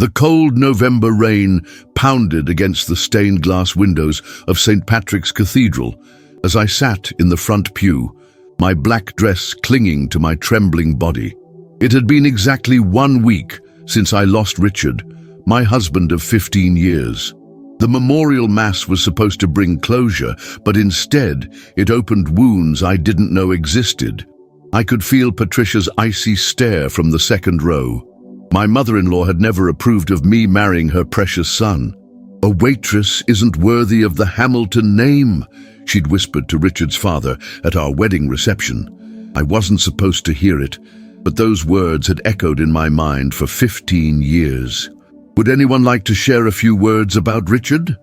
The cold November rain pounded against the stained glass windows of St. Patrick's Cathedral as I sat in the front pew, my black dress clinging to my trembling body. It had been exactly 1 week since I lost Richard, my husband of 15 years. The memorial mass was supposed to bring closure, but instead it opened wounds I didn't know existed. I could feel Patricia's icy stare from the second row. My mother-in-law had never approved of me marrying her precious son. "A waitress isn't worthy of the Hamilton name," she'd whispered to Richard's father at our wedding reception. I wasn't supposed to hear it, but those words had echoed in my mind for 15 years. "Would anyone like to share a few words about Richard?"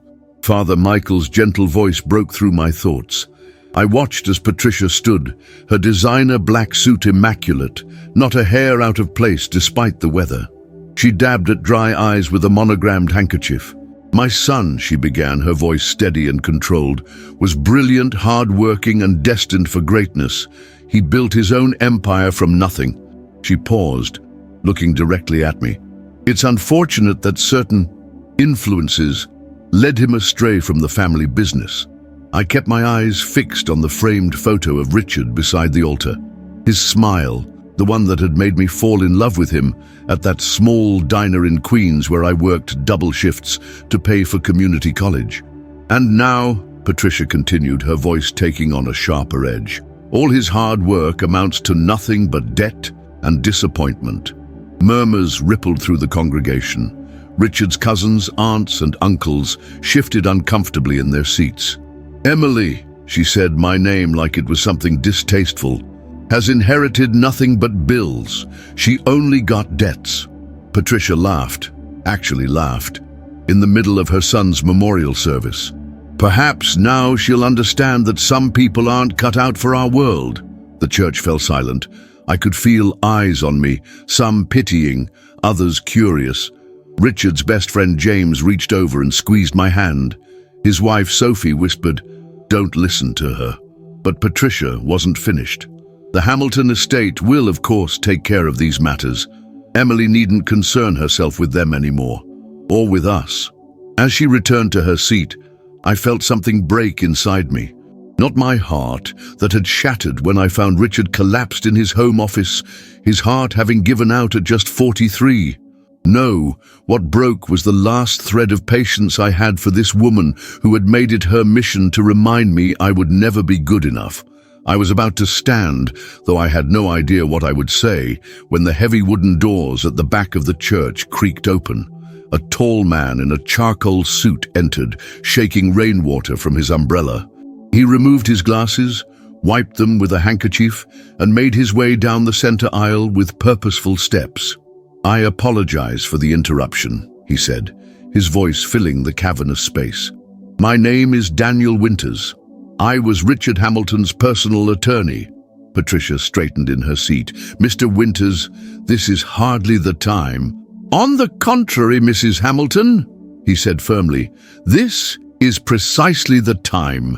Father Michael's gentle voice broke through my thoughts. I watched as Patricia stood, her designer black suit immaculate, not a hair out of place despite the weather. She dabbed at dry eyes with a monogrammed handkerchief. "My son," she began, her voice steady and controlled, "was brilliant, hard-working, and destined for greatness. He built his own empire from nothing." She paused, looking directly at me. "It's unfortunate that certain influences led him astray from the family business." I kept my eyes fixed on the framed photo of Richard beside the altar. His smile, the one that had made me fall in love with him at that small diner in Queens where I worked double shifts to pay for community college. "And now," Patricia continued, her voice taking on a sharper edge, "all his hard work amounts to nothing but debt and disappointment." Murmurs rippled through the congregation. Richard's cousins, aunts, and uncles shifted uncomfortably in their seats. "Emily," she said my name like it was something distasteful, "has inherited nothing but bills. She only got debts." Patricia laughed, actually laughed, in the middle of her son's memorial service. "Perhaps now she'll understand that some people aren't cut out for our world." The church fell silent. I could feel eyes on me, some pitying, others curious. Richard's best friend James reached over and squeezed my hand. His wife Sophie whispered, "Don't listen to her." But Patricia wasn't finished. "The Hamilton estate will, of course, take care of these matters. Emily needn't concern herself with them anymore, or with us." As she returned to her seat, I felt something break inside me. Not my heart, that had shattered when I found Richard collapsed in his home office, his heart having given out at just 43. No, what broke was the last thread of patience I had for this woman who had made it her mission to remind me I would never be good enough. I was about to stand, though I had no idea what I would say, when the heavy wooden doors at the back of the church creaked open. A tall man in a charcoal suit entered, shaking rainwater from his umbrella. He removed his glasses, wiped them with a handkerchief, and made his way down the center aisle with purposeful steps. "I apologize for the interruption," he said, his voice filling the cavernous space. "My name is Daniel Winters. I was Richard Hamilton's personal attorney." Patricia straightened in her seat. "Mr. Winters, this is hardly the time." "On the contrary, Mrs. Hamilton," he said firmly, "this is precisely the time."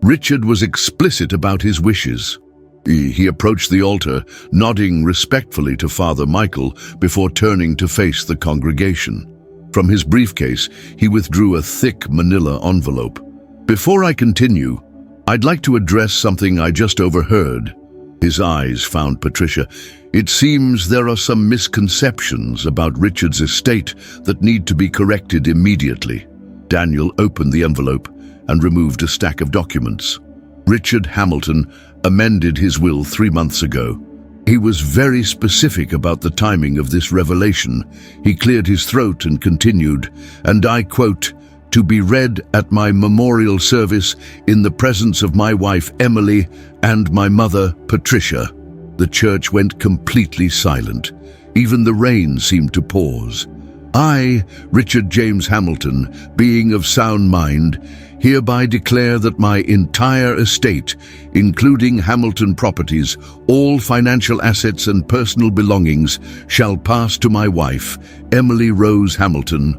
Richard was explicit about his wishes. He approached the altar, nodding respectfully to Father Michael before turning to face the congregation. From his briefcase, he withdrew a thick manila envelope. "Before I continue, I'd like to address something I just overheard." His eyes found Patricia. "It seems there are some misconceptions about Richard's estate that need to be corrected immediately." Daniel opened the envelope and removed a stack of documents. Richard Hamilton amended his will 3 months ago. He was very specific about the timing of this revelation. He cleared his throat and continued, and I quote, "To be read at my memorial service in the presence of my wife Emily and my mother Patricia." The church went completely silent. Even the rain seemed to pause. "I, Richard James Hamilton, being of sound mind, hereby declare that my entire estate, including Hamilton properties, all financial assets and personal belongings, shall pass to my wife, Emily Rose Hamilton."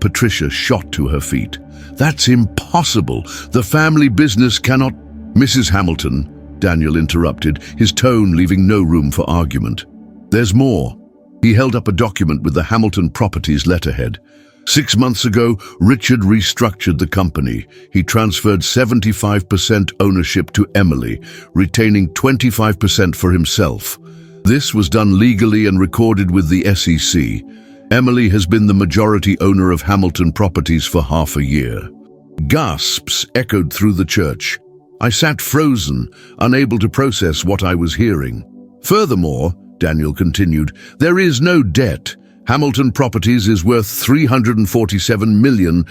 Patricia shot to her feet. "That's impossible. The family business cannot—" "Mrs. Hamilton," Daniel interrupted, his tone leaving no room for argument. "There's more." He held up a document with the Hamilton Properties letterhead. 6 months ago, Richard restructured the company. He transferred 75% ownership to Emily, retaining 25% for himself. This was done legally and recorded with the SEC. Emily has been the majority owner of Hamilton Properties for half a year. Gasps echoed through the church. I sat frozen, unable to process what I was hearing. Furthermore, Daniel continued, there is no debt. Hamilton Properties is worth $347 million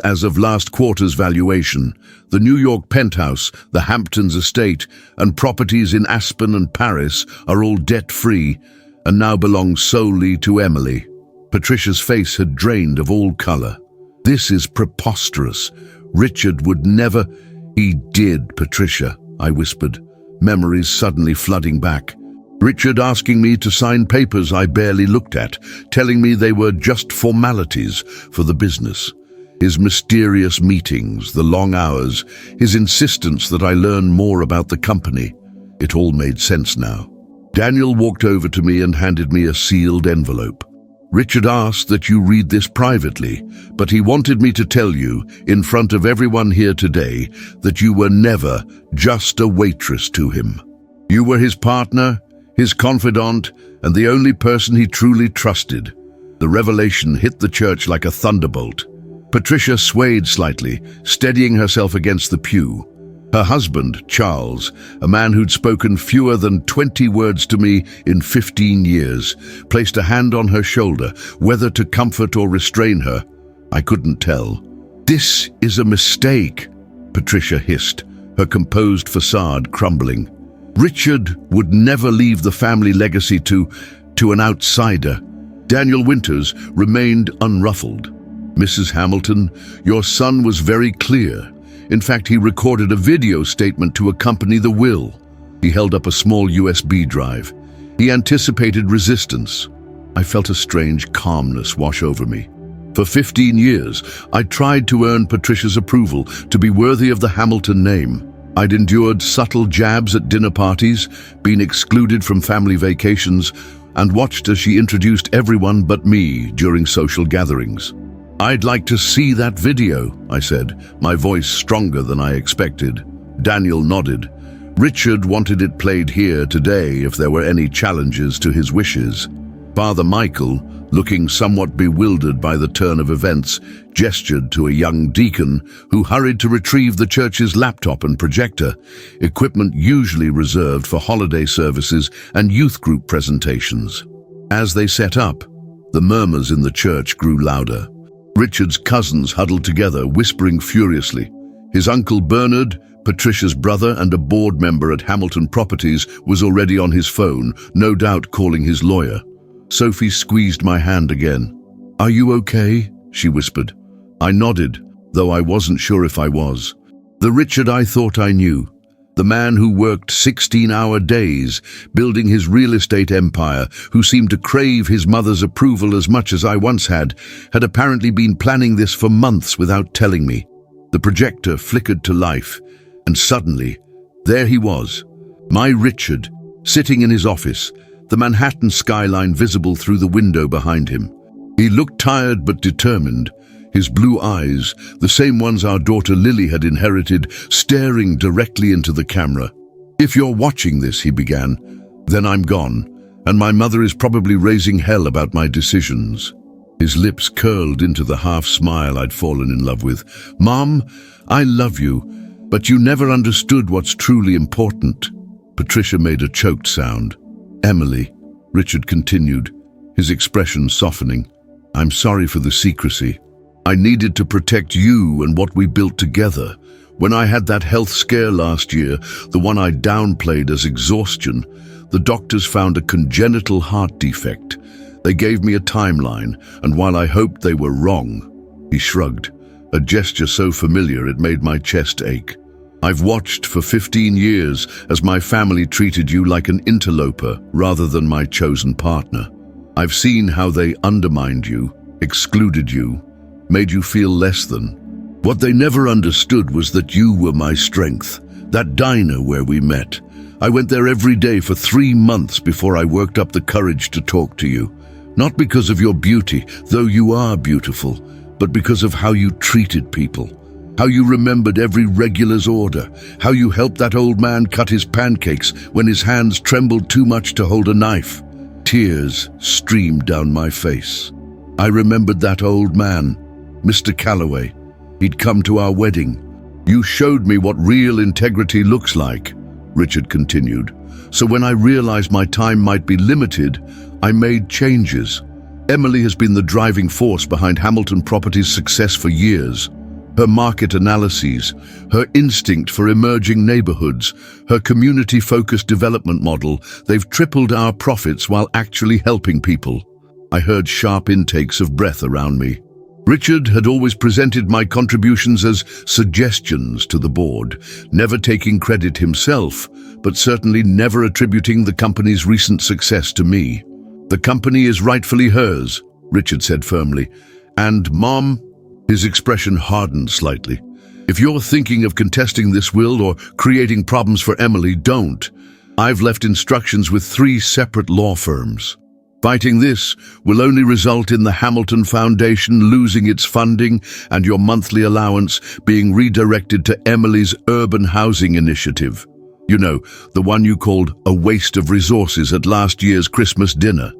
as of last quarter's valuation. The New York penthouse, the Hamptons estate, and properties in Aspen and Paris are all debt-free and now belong solely to Emily. Patricia's face had drained of all color. This is preposterous. Richard would never... He did, Patricia, I whispered, memories suddenly flooding back. Richard asking me to sign papers I barely looked at, telling me they were just formalities for the business. His mysterious meetings, the long hours, his insistence that I learn more about the company. It all made sense now. Daniel walked over to me and handed me a sealed envelope. Richard asked that you read this privately, but he wanted me to tell you, in front of everyone here today, that you were never just a waitress to him. You were his partner, his confidant, and the only person he truly trusted. The revelation hit the church like a thunderbolt. Patricia swayed slightly, steadying herself against the pew. Her husband, Charles, a man who'd spoken fewer than 20 words to me in 15 years, placed a hand on her shoulder, whether to comfort or restrain her. I couldn't tell. This is a mistake, Patricia hissed, her composed facade crumbling. Richard would never leave the family legacy to an outsider. Daniel Winters remained unruffled. Mrs. Hamilton, your son was very clear. In fact, he recorded a video statement to accompany the will. He held up a small USB drive. He anticipated resistance. I felt a strange calmness wash over me. For 15 years, I tried to earn Patricia's approval, to be worthy of the Hamilton name. I'd endured subtle jabs at dinner parties, been excluded from family vacations, and watched as she introduced everyone but me during social gatherings. I'd like to see that video, I said, my voice stronger than I expected. Daniel nodded. Richard wanted it played here today if there were any challenges to his wishes. Father Michael, looking somewhat bewildered by the turn of events, gestured to a young deacon who hurried to retrieve the church's laptop and projector, equipment usually reserved for holiday services and youth group presentations. As they set up, the murmurs in the church grew louder. Richard's cousins huddled together, whispering furiously. His uncle Bernard, Patricia's brother and a board member at Hamilton Properties, was already on his phone, no doubt calling his lawyer. Sophie squeezed my hand again. "Are you okay?" she whispered. I nodded, though I wasn't sure if I was. The Richard I thought I knew. The man who worked 16-hour days, building his real estate empire, who seemed to crave his mother's approval as much as I once had apparently been planning this for months without telling me. The projector flickered to life, and suddenly, there he was, my Richard, sitting in his office, the Manhattan skyline visible through the window behind him. He looked tired but determined, his blue eyes, the same ones our daughter Lily had inherited, staring directly into the camera. "If you're watching this," he began, "then I'm gone, and my mother is probably raising hell about my decisions." His lips curled into the half-smile I'd fallen in love with. "Mom, I love you, but you never understood what's truly important." Patricia made a choked sound. "Emily," Richard continued, his expression softening, "I'm sorry for the secrecy. I needed to protect you and what we built together. When I had that health scare last year, the one I downplayed as exhaustion, the doctors found a congenital heart defect. They gave me a timeline, and while I hoped they were wrong," he shrugged, a gesture so familiar it made my chest ache. "I've watched for 15 years as my family treated you like an interloper rather than my chosen partner. I've seen how they undermined you, excluded you, made you feel less than. What they never understood was that you were my strength. That diner where we met. I went there every day for 3 months before I worked up the courage to talk to you. Not because of your beauty, though you are beautiful, but because of how you treated people. How you remembered every regular's order. How you helped that old man cut his pancakes when his hands trembled too much to hold a knife. Tears streamed down my face. I remembered that old man, Mr. Calloway. He'd come to our wedding. You showed me what real integrity looks like, Richard continued. So when I realized my time might be limited, I made changes. Emily has been the driving force behind Hamilton Properties' success for years. Her market analyses, her instinct for emerging neighborhoods, her community-focused development model, they've tripled our profits while actually helping people. I heard sharp intakes of breath around me. Richard had always presented my contributions as suggestions to the board, never taking credit himself, but certainly never attributing the company's recent success to me. The company is rightfully hers, Richard said firmly. And, Mom, his expression hardened slightly. If you're thinking of contesting this will or creating problems for Emily, don't. I've left instructions with 3 separate law firms. Fighting this will only result in the Hamilton Foundation losing its funding and your monthly allowance being redirected to Emily's urban housing initiative. You know, the one you called a waste of resources at last year's Christmas dinner.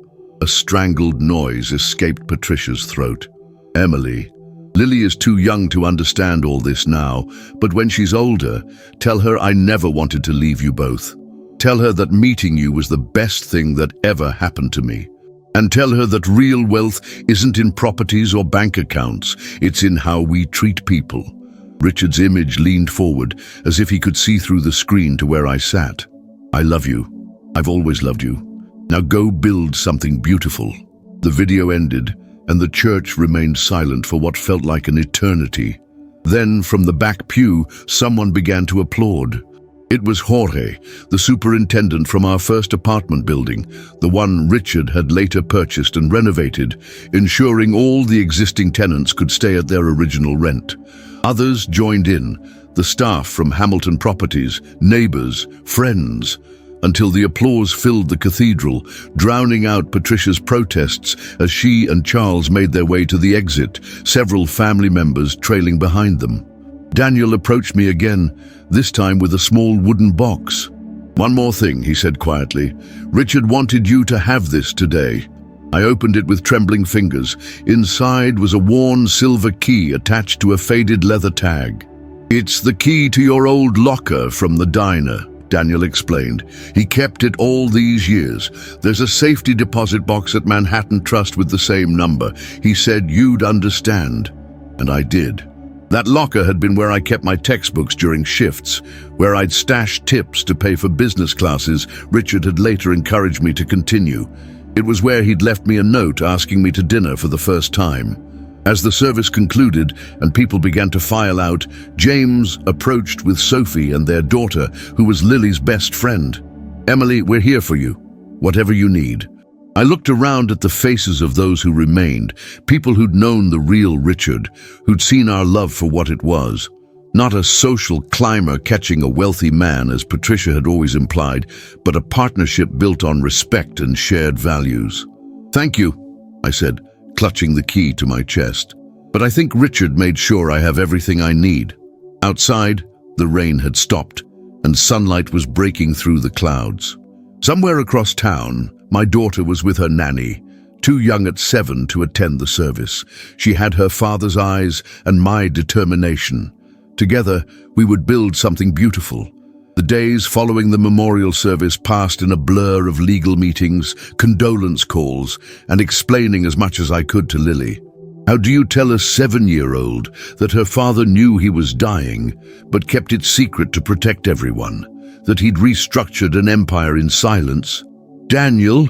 A strangled noise escaped Patricia's throat. Emily, Lily is too young to understand all this now, but when she's older, tell her I never wanted to leave you both. Tell her that meeting you was the best thing that ever happened to me. And tell her that real wealth isn't in properties or bank accounts, it's in how we treat people. Richard's image leaned forward, as if he could see through the screen to where I sat. I love you. I've always loved you. Now go build something beautiful. The video ended, and the church remained silent for what felt like an eternity. Then, from the back pew, someone began to applaud. It was Jorge, the superintendent from our first apartment building, the one Richard had later purchased and renovated, ensuring all the existing tenants could stay at their original rent. Others joined in, the staff from Hamilton Properties, neighbors, friends, until the applause filled the cathedral, drowning out Patricia's protests as she and Charles made their way to the exit, several family members trailing behind them. Daniel approached me again, this time with a small wooden box. One more thing, he said quietly. Richard wanted you to have this today. I opened it with trembling fingers. Inside was a worn silver key attached to a faded leather tag. It's the key to your old locker from the diner, Daniel explained. He kept it all these years. There's a safety deposit box at Manhattan Trust with the same number. He said you'd understand. And I did. That locker had been where I kept my textbooks during shifts, where I'd stash tips to pay for business classes Richard had later encouraged me to continue. It was where he'd left me a note asking me to dinner for the first time. As the service concluded and people began to file out, James approached with Sophie and their daughter, who was Lily's best friend. Emily, we're here for you, whatever you need. I looked around at the faces of those who remained, people who'd known the real Richard, who'd seen our love for what it was. Not a social climber catching a wealthy man, as Patricia had always implied, but a partnership built on respect and shared values. Thank you, I said, clutching the key to my chest. But I think Richard made sure I have everything I need. Outside, the rain had stopped, and sunlight was breaking through the clouds. Somewhere across town, my daughter was with her nanny, too young at 7 to attend the service. She had her father's eyes and my determination. Together, we would build something beautiful. The days following the memorial service passed in a blur of legal meetings, condolence calls, and explaining as much as I could to Lily. How do you tell a 7-year-old that her father knew he was dying, but kept it secret to protect everyone? That he'd restructured an empire in silence? Daniel,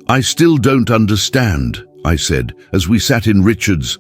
I still don't understand, I said, as we sat in Richard's,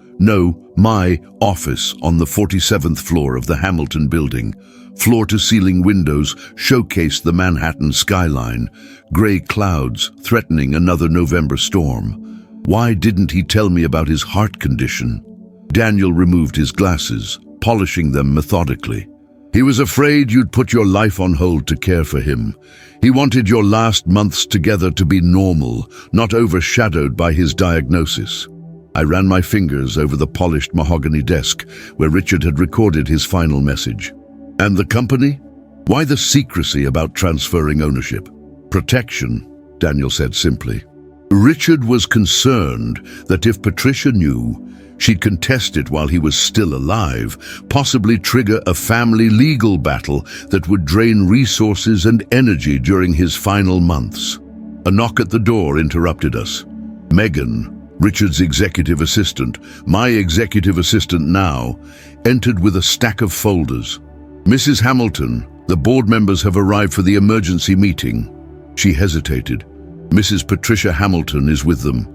my office on the 47th floor of the Hamilton building. Floor-to-ceiling windows showcased the Manhattan skyline, gray clouds threatening another November storm. Why didn't he tell me about his heart condition? Daniel removed his glasses, polishing them methodically. He was afraid you'd put your life on hold to care for him. He wanted your last months together to be normal, not overshadowed by his diagnosis. I ran my fingers over the polished mahogany desk where Richard had recorded his final message. And the company? Why the secrecy about transferring ownership? Protection, Daniel said simply. Richard was concerned that if Patricia knew, she'd contest it while he was still alive, possibly trigger a family legal battle that would drain resources and energy during his final months. A knock at the door interrupted us. Megan, Richard's executive assistant, my executive assistant now, entered with a stack of folders. Mrs. Hamilton, the board members have arrived for the emergency meeting. She hesitated. Mrs. Patricia Hamilton is with them.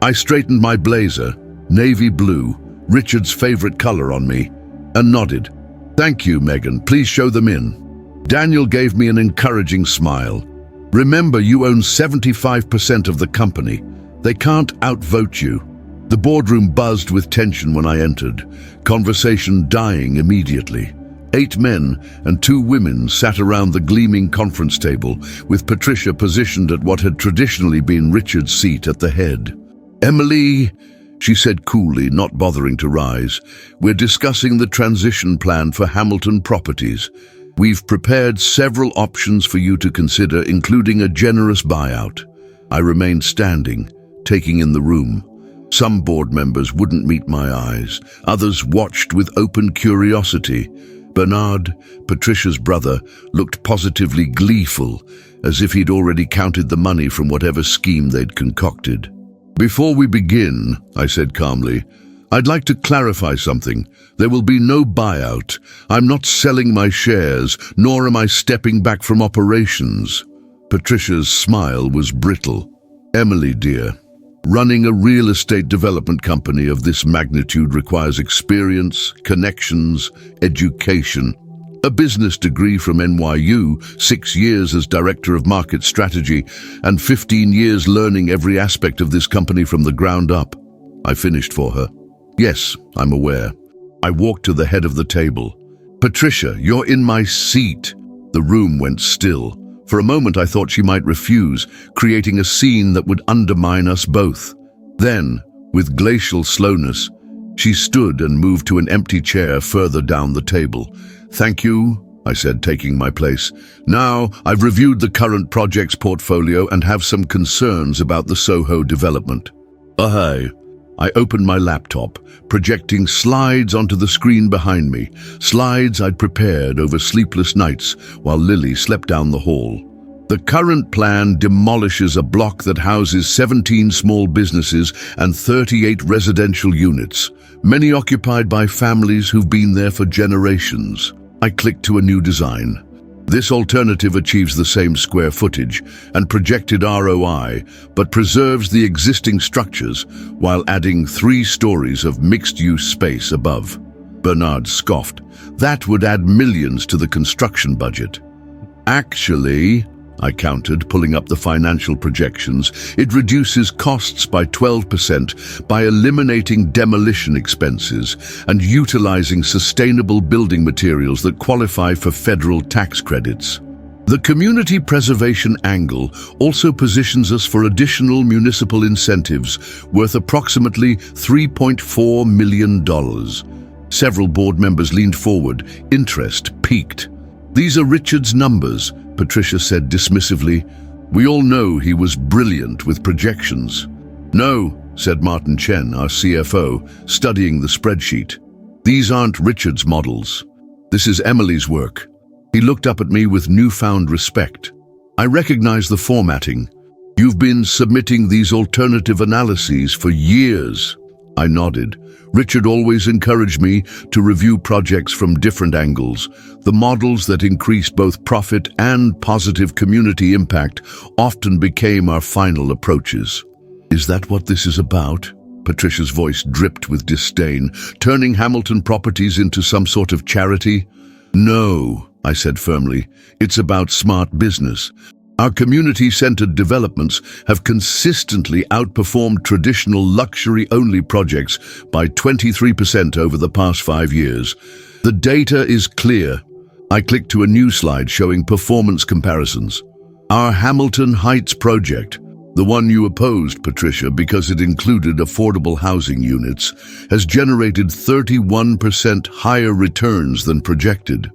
I straightened my blazer, navy blue, Richard's favorite color, on me, and nodded. Thank you, Megan. Please show them in. Daniel gave me an encouraging smile. Remember, you own 75% of the company. They can't outvote you. The boardroom buzzed with tension when I entered, conversation dying immediately. 8 men and 2 women sat around the gleaming conference table, with Patricia positioned at what had traditionally been Richard's seat at the head. Emily, she said coolly, not bothering to rise, we're discussing the transition plan for Hamilton Properties. We've prepared several options for you to consider, including a generous buyout. I remained standing, taking in the room. Some board members wouldn't meet my eyes. Others watched with open curiosity. Bernard, Patricia's brother, looked positively gleeful, as if he'd already counted the money from whatever scheme they'd concocted. Before we begin, I said calmly, I'd like to clarify something. There will be no buyout. I'm not selling my shares, nor am I stepping back from operations. Patricia's smile was brittle. Emily, dear, running a real estate development company of this magnitude requires experience, connections, education. A business degree from NYU, 6 years as Director of Market Strategy, and 15 years learning every aspect of this company from the ground up. I finished for her. Yes, I'm aware. I walked to the head of the table. Patricia, you're in my seat. The room went still. For a moment I thought she might refuse, creating a scene that would undermine us both. Then, with glacial slowness, she stood and moved to an empty chair further down the table. Thank you, I said, taking my place. Now, I've reviewed the current project's portfolio and have some concerns about the Soho development. Aye. I opened my laptop, projecting slides onto the screen behind me, slides I'd prepared over sleepless nights while Lily slept down the hall. The current plan demolishes a block that houses 17 small businesses and 38 residential units, many occupied by families who've been there for generations. I clicked to a new design. This alternative achieves the same square footage and projected ROI, but preserves the existing structures while adding 3 stories of mixed-use space above. Bernard scoffed. That would add millions to the construction budget. Actually, I countered, pulling up the financial projections, it reduces costs by 12% by eliminating demolition expenses and utilizing sustainable building materials that qualify for federal tax credits. The community preservation angle also positions us for additional municipal incentives worth approximately $3.4 million. Several board members leaned forward, interest peaked. These are Richard's numbers, Patricia said dismissively. We all know he was brilliant with projections. No, said Martin Chen, our CFO, studying the spreadsheet. These aren't Richard's models. This is Emily's work. He looked up at me with newfound respect. I recognize the formatting. You've been submitting these alternative analyses for years. I nodded. Richard always encouraged me to review projects from different angles. The models that increased both profit and positive community impact often became our final approaches. Is that what this is about? Patricia's voice dripped with disdain, turning Hamilton Properties into some sort of charity. No, I said firmly. It's about smart business. Our community-centered developments have consistently outperformed traditional luxury-only projects by 23% over the past 5 years. The data is clear. I clicked to a new slide showing performance comparisons. Our Hamilton Heights project, the one you opposed, Patricia, because it included affordable housing units, has generated 31% higher returns than projected.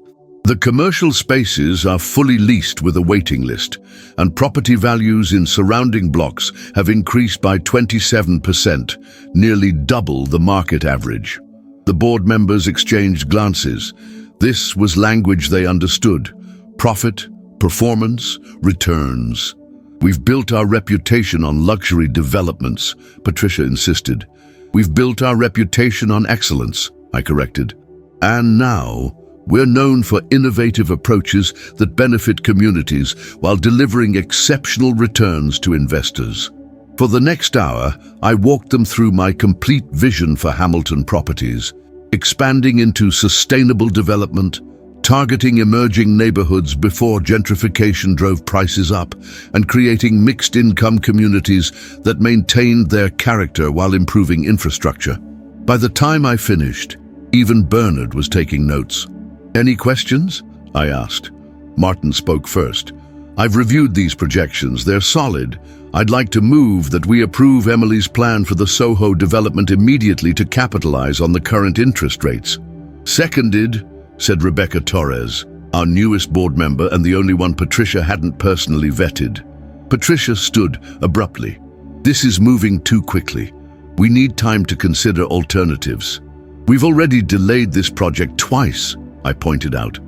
The commercial spaces are fully leased with a waiting list, and property values in surrounding blocks have increased by 27%, nearly double the market average. The board members exchanged glances. This was language they understood: profit, performance, returns. We've built our reputation on luxury developments, Patricia insisted. We've built our reputation on excellence, I corrected. And now, we're known for innovative approaches that benefit communities while delivering exceptional returns to investors. For the next hour, I walked them through my complete vision for Hamilton Properties, expanding into sustainable development, targeting emerging neighborhoods before gentrification drove prices up, and creating mixed-income communities that maintained their character while improving infrastructure. By the time I finished, even Bernard was taking notes. "Any questions?" I asked. Martin spoke first. "I've reviewed these projections. They're solid. I'd like to move that we approve Emily's plan for the Soho development immediately to capitalize on the current interest rates." "Seconded," said Rebecca Torres, our newest board member and the only one Patricia hadn't personally vetted. Patricia stood abruptly. "This is moving too quickly. We need time to consider alternatives." "We've already delayed this project twice," I pointed out.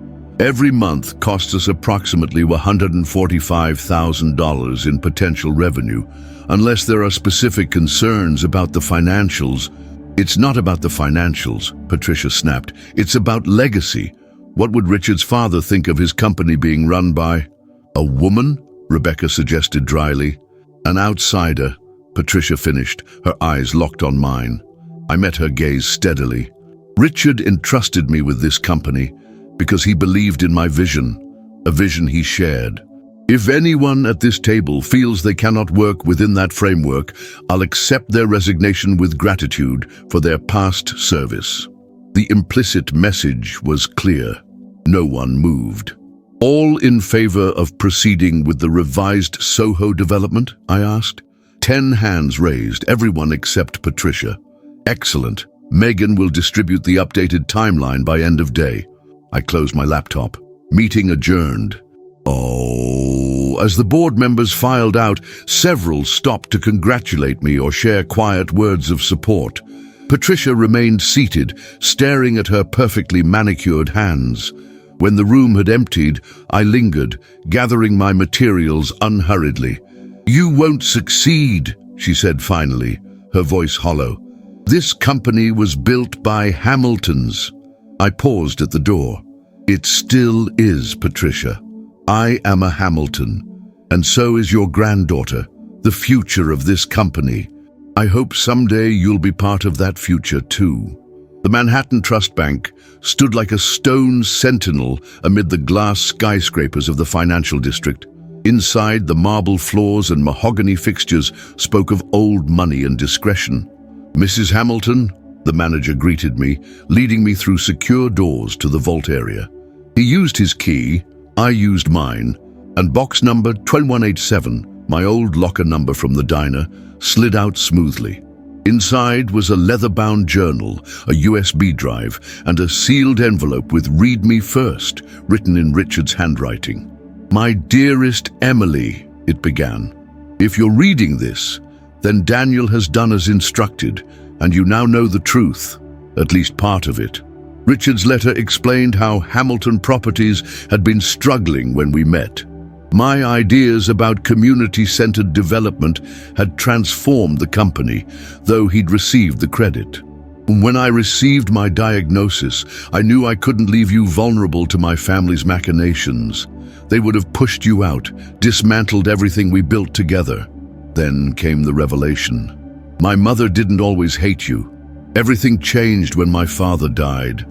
"Every month costs us approximately $145,000 in potential revenue, unless there are specific concerns about the financials." "It's not about the financials," Patricia snapped. "It's about legacy. What would Richard's father think of his company being run by—" "A woman?" Rebecca suggested dryly. "An outsider," Patricia finished, her eyes locked on mine. I met her gaze steadily. "Richard entrusted me with this company because he believed in my vision, a vision he shared. If anyone at this table feels they cannot work within that framework, I'll accept their resignation with gratitude for their past service." The implicit message was clear. No one moved. "All in favor of proceeding with the revised Soho development?" I asked. 10 hands raised, everyone except Patricia. "Excellent. Megan will distribute the updated timeline by end of day." I closed my laptop. Meeting adjourned. As the board members filed out, several stopped to congratulate me or share quiet words of support. Patricia remained seated, staring at her perfectly manicured hands. When the room had emptied, I lingered, gathering my materials unhurriedly. "You won't succeed," she said finally, her voice hollow. "This company was built by Hamiltons." I paused at the door. "It still is, Patricia. I am a Hamilton, and so is your granddaughter, the future of this company. I hope someday you'll be part of that future too." The Manhattan Trust Bank stood like a stone sentinel amid the glass skyscrapers of the financial district. Inside, the marble floors and mahogany fixtures spoke of old money and discretion. "Mrs. Hamilton," the manager greeted me, leading me through secure doors to the vault area. He used his key, I used mine, and box number 2187, my old locker number from the diner, slid out smoothly. Inside was a leather-bound journal, a USB drive, and a sealed envelope with "Read Me First" written in Richard's handwriting. "My dearest Emily," it began. "If you're reading this, then Daniel has done as instructed, and you now know the truth, at least part of it." Richard's letter explained how Hamilton Properties had been struggling when we met. My ideas about community-centered development had transformed the company, though he'd received the credit. When I received my diagnosis, I knew I couldn't leave you vulnerable to my family's machinations. They would have pushed you out, dismantled everything we built together. Then came the revelation. My mother didn't always hate you. Everything changed when my father died.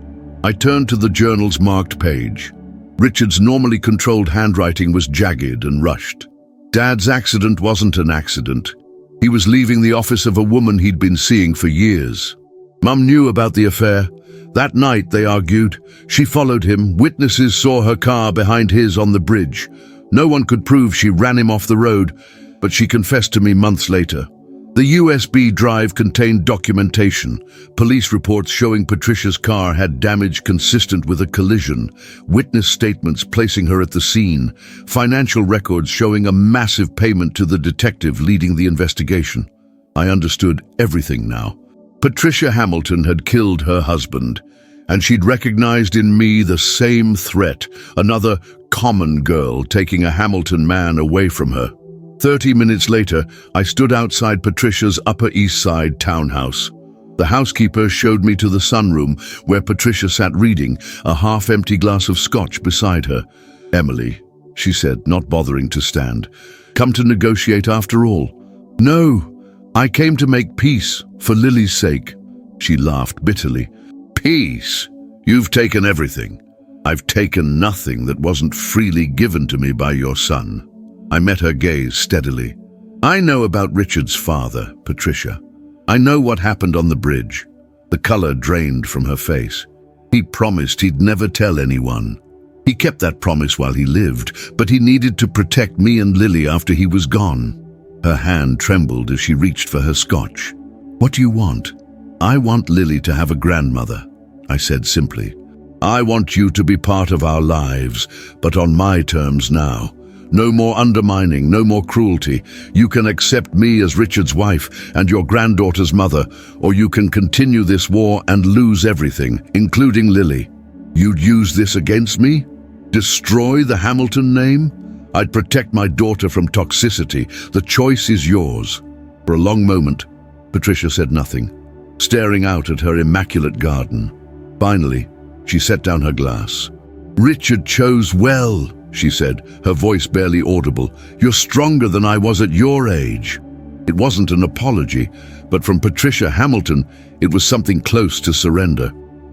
I turned to the journal's marked page. Richard's normally controlled handwriting was jagged and rushed. Dad's accident wasn't an accident. He was leaving the office of a woman he'd been seeing for years. Mum knew about the affair. That night they argued. She followed him. Witnesses saw her car behind his on the bridge. No one could prove she ran him off the road, but she confessed to me months later. The USB drive contained documentation, police reports showing Patricia's car had damage consistent with a collision, witness statements placing her at the scene, financial records showing a massive payment to the detective leading the investigation. I understood everything now. Patricia Hamilton had killed her husband, and she'd recognized in me the same threat, another common girl taking a Hamilton man away from her. 30 minutes later, I stood outside Patricia's Upper East Side townhouse. The housekeeper showed me to the sunroom where Patricia sat reading, a half-empty glass of scotch beside her. "Emily," she said, not bothering to stand. "Come to negotiate after all?" "No, I came to make peace, for Lily's sake." She laughed bitterly. "Peace? You've taken everything. I've taken nothing that wasn't freely given to me by your son." I met her gaze steadily. "I know about Richard's father, Patricia. I know what happened on the bridge." The color drained from her face. "He promised he'd never tell anyone. He kept that promise while he lived, but he needed to protect me and Lily after he was gone." Her hand trembled as she reached for her scotch. "What do you want?" "I want Lily to have a grandmother," I said simply. "I want you to be part of our lives, but on my terms now. No more undermining, no more cruelty. You can accept me as Richard's wife and your granddaughter's mother, or you can continue this war and lose everything, including Lily. You'd use this against me? Destroy the Hamilton name? I'd protect my daughter from toxicity. The choice is yours." For a long moment, Patricia said nothing, staring out at her immaculate garden. Finally, she set down her glass. "Richard chose well," she said, her voice barely audible. "You're stronger than I was at your age." It wasn't an apology, but from Patricia Hamilton, it was something close to surrender.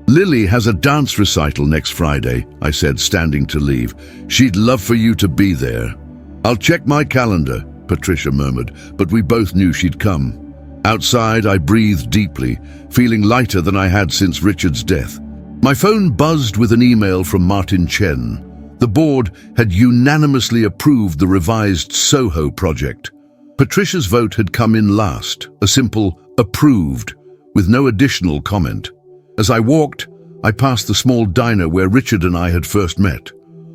"Lily has a dance recital next Friday," I said, standing to leave. "She'd love for you to be there." "I'll check my calendar," Patricia murmured, but we both knew she'd come. Outside, I breathed deeply, feeling lighter than I had since Richard's death. My phone buzzed with an email from Martin Chen. The board had unanimously approved the revised Soho project. Patricia's vote had come in last, a simple approved, with no additional comment. As I walked, I passed the small diner where Richard and I had first met.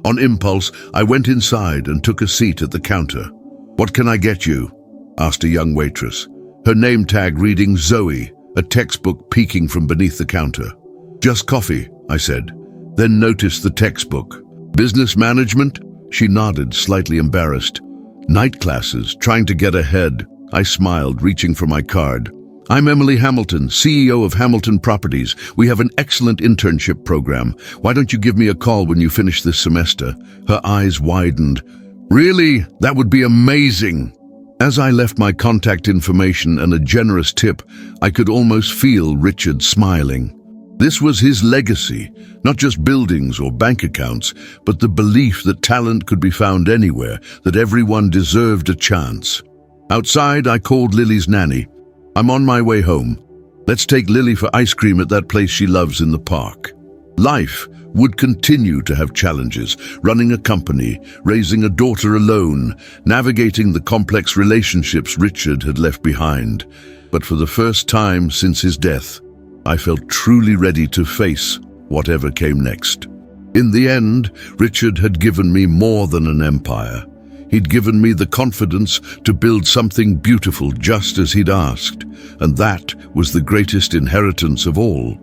On impulse, I went inside and took a seat at the counter. "What can I get you?" asked a young waitress, her name tag reading Zoe, a textbook peeking from beneath the counter. "Just coffee," I said, then noticed the textbook. "Business management?" She nodded, slightly embarrassed. "Night classes, trying to get ahead." I smiled, reaching for my card. "I'm Emily Hamilton, CEO of Hamilton Properties. We have an excellent internship program. Why don't you give me a call when you finish this semester?" Her eyes widened. "Really? That would be amazing." As I left my contact information and a generous tip, I could almost feel Richard smiling. This was his legacy, not just buildings or bank accounts, but the belief that talent could be found anywhere, that everyone deserved a chance. Outside, I called Lily's nanny. "I'm on my way home. Let's take Lily for ice cream at that place she loves in the park." Life would continue to have challenges, running a company, raising a daughter alone, navigating the complex relationships Richard had left behind. But for the first time since his death, I felt truly ready to face whatever came next. In the end, Richard had given me more than an empire. He'd given me the confidence to build something beautiful just as he'd asked, and that was the greatest inheritance of all.